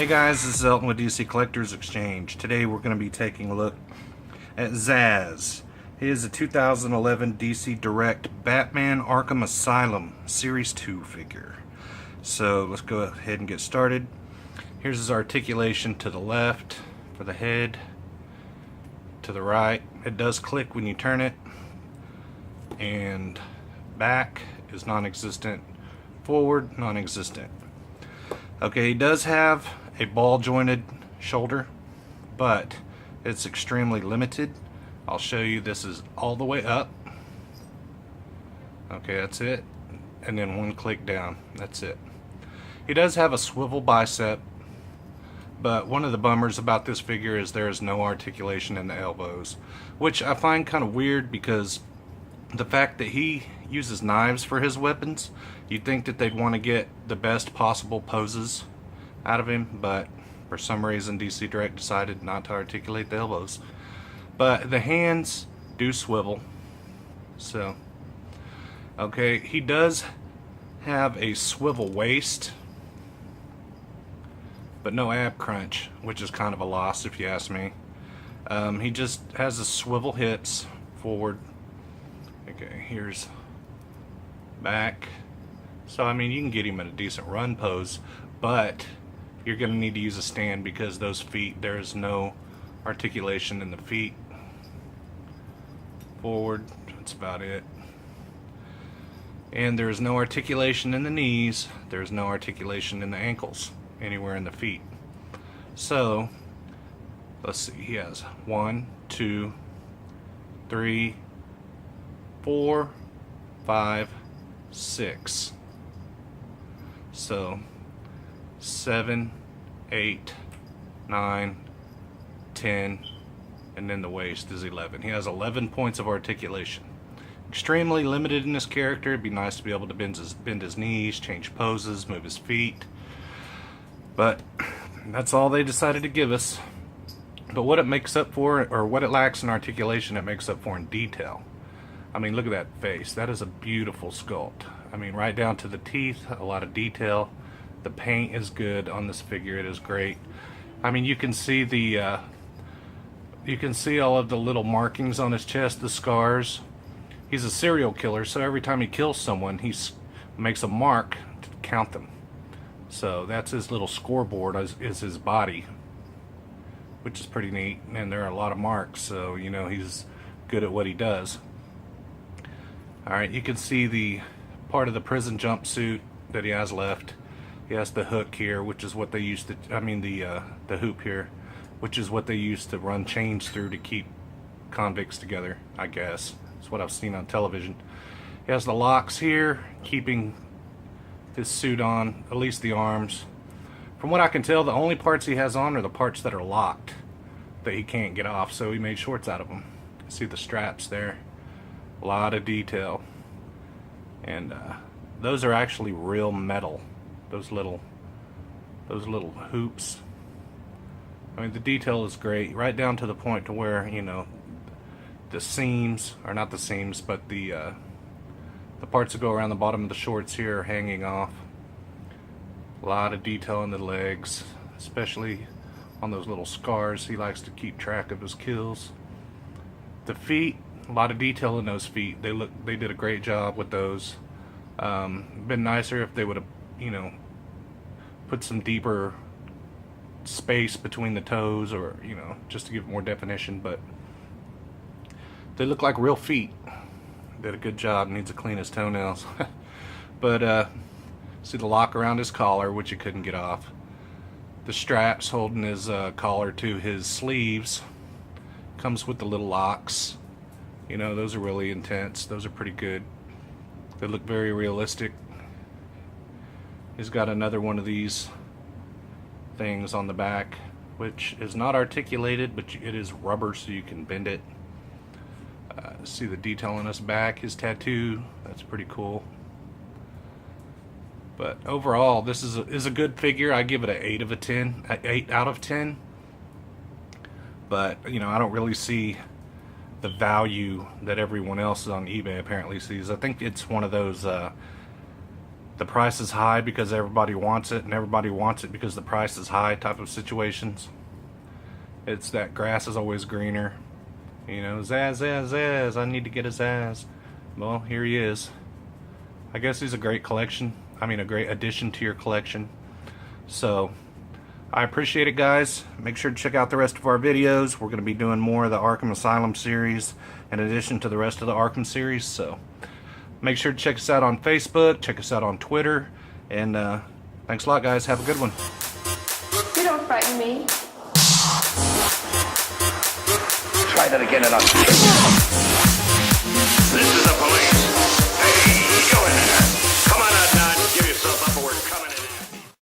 guys, this is Elton with DC Collectors Exchange. Today we're going to be taking a look at Zsasz. He is a 2011 DC Direct Batman Arkham Asylum Series 2 figure. So let's go ahead and get started. Here's his articulation to the left for the head, to the right. It does click when you turn it, and back is non-existent, forward non-existent. Okay, he does have a ball jointed shoulder, but it's extremely limited. I'll show you. This is all the way up. Okay, that's it. And then one click down. That's it. He does have a swivel bicep, but one of the bummers about this figure is there is no articulation in the elbows, which I find kind of weird because the fact that he uses knives for his weapons, you'd think that they'd want to get the best possible poses out of him, but for some reason DC Direct decided not to articulate the elbows. But the hands do swivel. So, okay, he does have a swivel waist, but no ab crunch, which is kind of a loss if you ask me. He just has a swivel hips forward. Okay, here's back. So I mean, you can get him in a decent run pose, but you're going to need to use a stand because those feet, there is no articulation in the feet. Forward, that's about it. And there's no articulation in the knees. There's no articulation in the ankles, anywhere in the feet. So let's see, he has 1, 2, 3, 4, 5, 6. So 7, 8, 9, 10, and then the waist is 11. He has 11 points of articulation. Extremely limited in this character. It'd be nice to be able to bend his knees, change poses, move his feet. But that's all they decided to give us. But what it makes up for, or what it lacks in articulation, it makes up for in detail. I mean, look at that face. That is a beautiful sculpt. I mean, right down to the teeth, a lot of detail. The paint is good on this figure. It is great. I mean, you can see the you can see all of the little markings on his chest, the scars. He's a serial killer, so every time he kills someone, he makes a mark to count them. So that's his little scoreboard, is his body, which is pretty neat. And there are a lot of marks, so you know he's good at what he does. Alright, you can see the part of the prison jumpsuit that he has left. He has the hook here, which is what they used to, I mean the hoop here, which is what they used to run chains through to keep convicts together, I guess. That's what I've seen on television. He has the locks here, keeping his suit on, at least the arms. From what I can tell, the only parts he has on are the parts that are locked, that he can't get off, so he made shorts out of them. See the straps there. A lot of detail. And those are actually real metal. Those little hoops. I mean, the detail is great, right down to the point to where, you know, the seams, or not the seams, but the parts that go around the bottom of the shorts here are hanging off. A lot of detail in the legs, especially on those little scars. He likes to keep track of his kills. The feet, a lot of detail in those feet. They did a great job with those. Been nicer if they would have, you know, put some deeper space between the toes, or you know, just to give more definition. But they look like real feet. Did a good job. Needs to clean his toenails. But see the lock around his collar, which he couldn't get off. The straps holding his collar to his sleeves. Comes with the little locks. You know, those are really intense. Those are pretty good. They look very realistic. He's got another one of these things on the back, which is not articulated, but it is rubber, so you can bend it. See the detail on his back, his tattoo. That's pretty cool. But overall, this is a good figure. I give it an 8 out of 10. But you know, I don't really see the value that everyone else on eBay apparently sees. I think it's one of those the price is high because everybody wants it, and everybody wants it because the price is high type of situations. It's that grass is always greener. You know, Zsasz, Zsasz, Zsasz, I need to get a Zsasz. Well, here he is. I guess he's a great collection. I mean, a great addition to your collection. So, I appreciate it, guys. Make sure to check out the rest of our videos. We're going to be doing more of the Arkham Asylum series in addition to the rest of the Arkham series. So, make sure to check us out on Facebook, check us out on Twitter, and thanks a lot, guys. Have a good one. You don't frighten me. Try that again and I'll... This is the police.